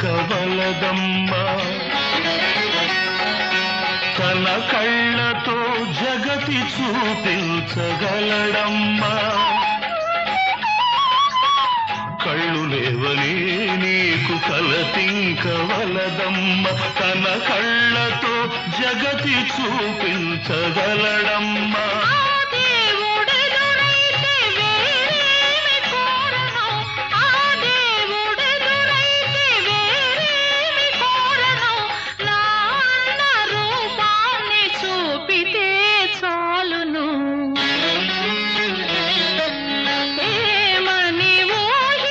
కలతింకవలదమ్మా తన కళ్ళతో జగతి చూపించగలడమ్మా కళ్ళు లేవని నీకు కలతింకవలదమ్మా తన కళ్ళతో జగతి చూపించగలడమ్మా